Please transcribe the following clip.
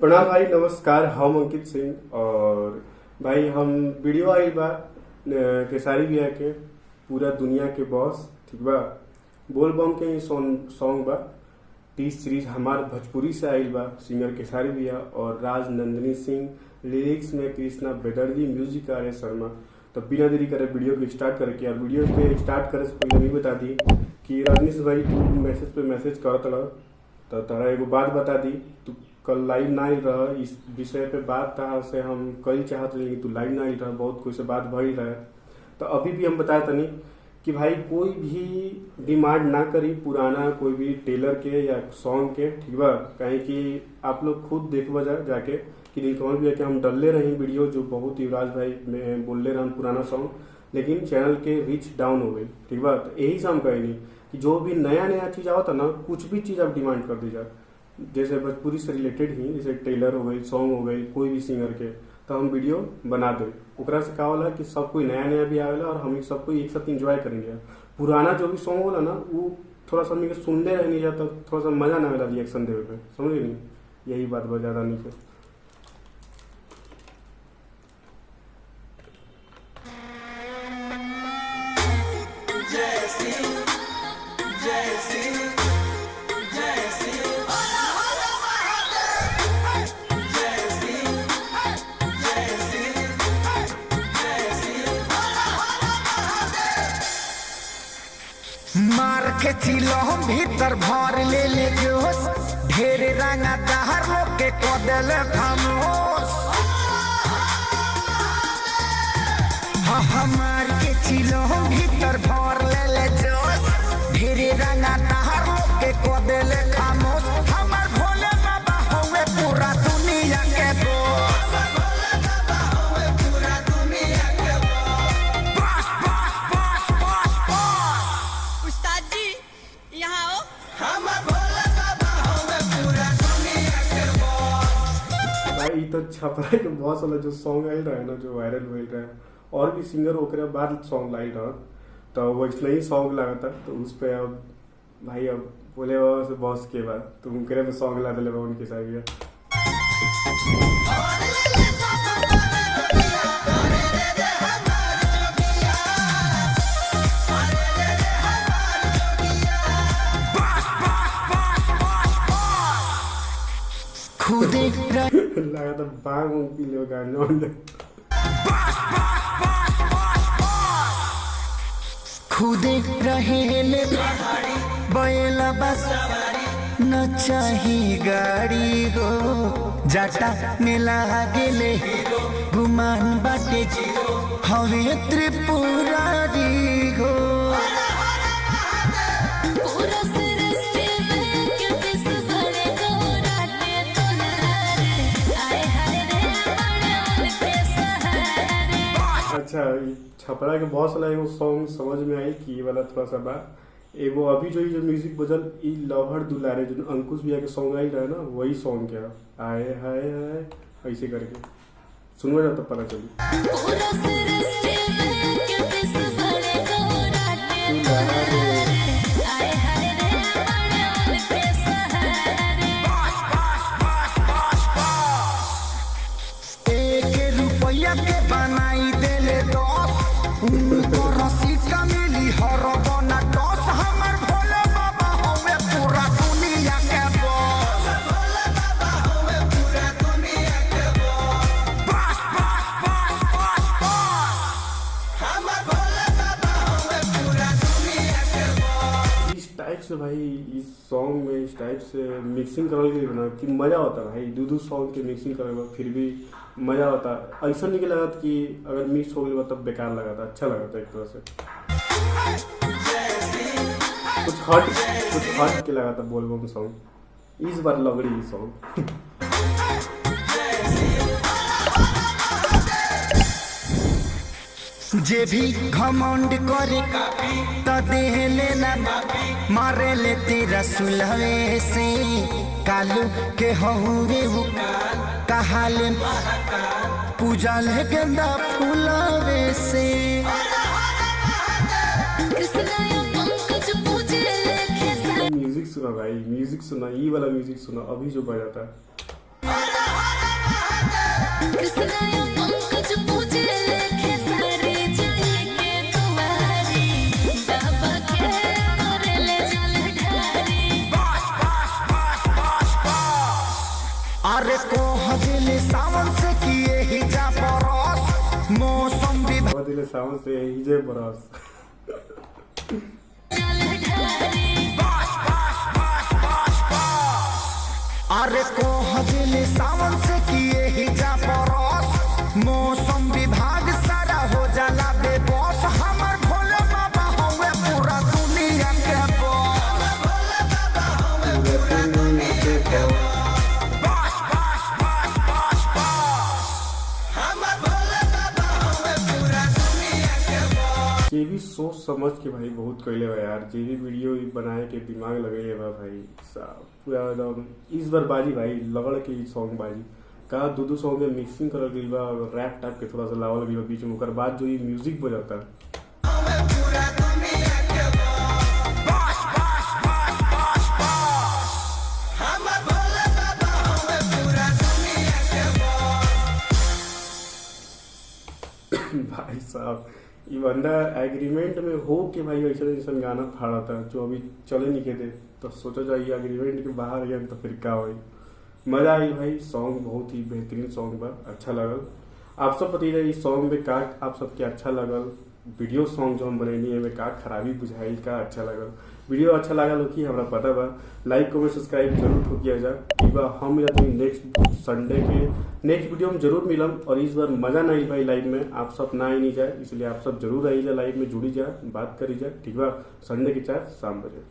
प्रणाम भाई, नमस्कार। हम अंकित सिंह और भाई हम वीडियो आई बा केसारी भैया के पूरा दुनिया के बॉस, ठीक बा। बोल बम के ही सॉन्ग बा 30 सीरीज हमार भोजपुरी से आइल बा। सिंगर केसारी भैया और राज नंदिनी सिंह, लिरिक्स में कृष्णा बेदर्जी, म्यूजिक आर्य शर्मा। तो बिना देरी करे वीडियो को स्टार्ट करके और वीडियो के स्टार्ट करे से पहले भी बता दी कि रजनीश भाई तू मैसेज पे मैसेज करत रह, तो तारा एगो बात बता दी, तू कल लाइव ना आइल रह। इस विषय पे बात था से हम कल चाहत रही, तू लाइव ना आइल रह, बहुत कोई से बात भइल रहे। तो अभी भी हम बताए तनी कि भाई कोई भी डिमांड ना करी पुराना कोई भी टेलर के या सॉन्ग के, ठीक बा। कहीं कि आप लोग खुद देखबा जाके कि नीलकमल भैया के हम डलले रही वीडियो जो बहुत युवराज भाई में बोलले रहे पुराना सॉन्ग, लेकिन चैनल के रीच डाउन हो गई, ठीक बा। तो यही से हम कहेंगे कि जो भी नया नया चीज आवता ना, कुछ भी चीज आप डिमांड कर दीजिए, जैसे भोजपुरी से रिलेटेड ही, जैसे टेलर हो गई, सॉन्ग हो गई, कोई भी सिंगर के, तो हम वीडियो बना दे। ओकरा से का होला कि सब कोई नया नया भी आवेला और हम सब कोई एक साथ इंजॉय करेंगे। पुराना जो भी सॉन्ग होला ना, वो थोड़ा सा हमने सुनने रहने जाता, थोड़ा सा मजा ना मिला रिएक्शन देवे पे, समझे नहीं। यही बात बा, ज्यादा नहीं है। मार के चिलो भीतर भर ले जोश, ढेर रंगा दहर लोग के कदल खामोश। मार के चिलो भीतर भर ले जोश, ढेर रंगा दहर लोग के कदल खामोश। हमार भोले बाबा होवे पूरा दुनिया के बोस। भाई तो छपरा के बहुत सारा जो सॉन्ग आयल रहा है ना, जो वायरल हुई रहा है, और भी सिंगर ओकरे बाद सॉन्ग लाइल रहा, तो वैसे ही सॉन्ग लगा था। तो उस पे अब भाई अब बोले बाबा से बॉस के बाद तो उनके पे सॉन्ग ला दिले बाबा उनके साथ। खुदे लगा था बांग पी लो गाने खुदे रहेले बैला बस न चाही गाड़ी हो। जाटा में लागेले गुमान बाटे हवे त्रिपुरारी हो। अच्छा, छपरा के बहुत सारा एगो सॉन्ग समझ में आई कि ये वाला थोड़ा सा बा। एगो अभी जो म्यूजिक बजल ई लवहर दुलारे जो अंकुश भैया के सॉन्ग आई रहा है ना, वही सॉन्ग क्या आए हाय हाय ऐसे करके सुनवा जाता पता चली। के बनाई देले दोस्त, उनको रसीद मिली हर बना टॉस। हमार भोले बाबा होवे पूरा दुनिया के बॉस। भोले बाबा होवे पूरा दुनिया के boss. Boss boss boss boss boss. हमार भोले बाबा होवे पूरा दुनिया के बॉस। इस टाइप से भाई इस सॉन्ग में इस टाइप से मिक्सिंग करल गई बना कि मजा होता भाई। दो सॉन्ग के मिक्सिंग करे फिर भी मजा होता। ऐसा नहीं लगा कि अगर मिक्स हो गया तब बेकार लगा था, अच्छा लगा था एक तरह से। कुछ हट के लगा था बोल बम सॉन्ग। इस बार लग रही सॉन्ग जे भी घमंड करे तो दे लेना, मारे ले तेरा सुलहे से। कालू के होवे वो कहाले पूजा ले गेंदा फूलावे से। म्यूजिक सुना भाई, म्यूजिक सुना, ये वाला म्यूजिक सुना अभी जो बजाता है। कृष्णाया पंकज पूजे लेखे सारी जाए के तुम्हारी बाबा के करेले जल ढारी बस बस बस बस बस अरे कोह दिल सावन से किए ही जा बरस मौसम विभाग बहुत दिले सावन से हिजे बरस जल ढारी बस बस बस बस बस अरे कोह दिल सावन से किए ही जा बरस मौसम विभाग सारा हो जाला बेबस हमर भोले बाबा हवे पूरा दुनिया के बॉस बस बस बस बस बस हमर भोले बाबा हवे पूरा दुनिया के बॉस जे भी सोच समझ के भाई बहुत कैले बा यार, जे भी वीडियो बनाए के दिमाग लगे बा भाई साहब पूरा एकदम इस बार बाजी भाई लगड़ के ई सॉन्ग बाजी का दो सॉन्ग में मिक्सिंग करल गइल बा और रैप टाइप के थोड़ा सा लावल गइल बा बीच में, ओकर बाद जो ये म्यूजिक बजाता हवे पूरा दुनिया के बॉस बस बस बस बस हमर भोले बाबा हवे पूरा दुनिया के बॉस भाई साहब ये बंदा एग्रीमेंट में हो के भाई ऐसा गाना फाड़ा था जो अभी चले नहीं के थे, तो सोचा जाए एग्रीमेंट के बाहर गया तो फिर क्या हुई। मजा आई भाई, सॉन्ग बहुत ही बेहतरीन सॉन्ग बा, अच्छा लगल। आप सब बताइए इस सॉन्ग में का आप सबके अच्छा लगल, वीडियो सॉन्ग जो हम बनैनी है में का खराबी बुझाई का अच्छा लगल, वीडियो अच्छा लगल हो कि हमरा पता बा, लाइक कमेंट सब्सक्राइब जरूर हो किया जा। एक बार हम मिलते हैं नेक्स्ट संडे के नेक्स्ट वीडियो में जरूर मिलम। और इस बार मजा ना आई भाई लाइव में, आप सब ना ही नहीं जाए, इसलिए आप सब जरूर आई जाए, लाइव में जुड़ी जाए, बात करी जाए, ठीक बा। संडे के 4 शाम बजे।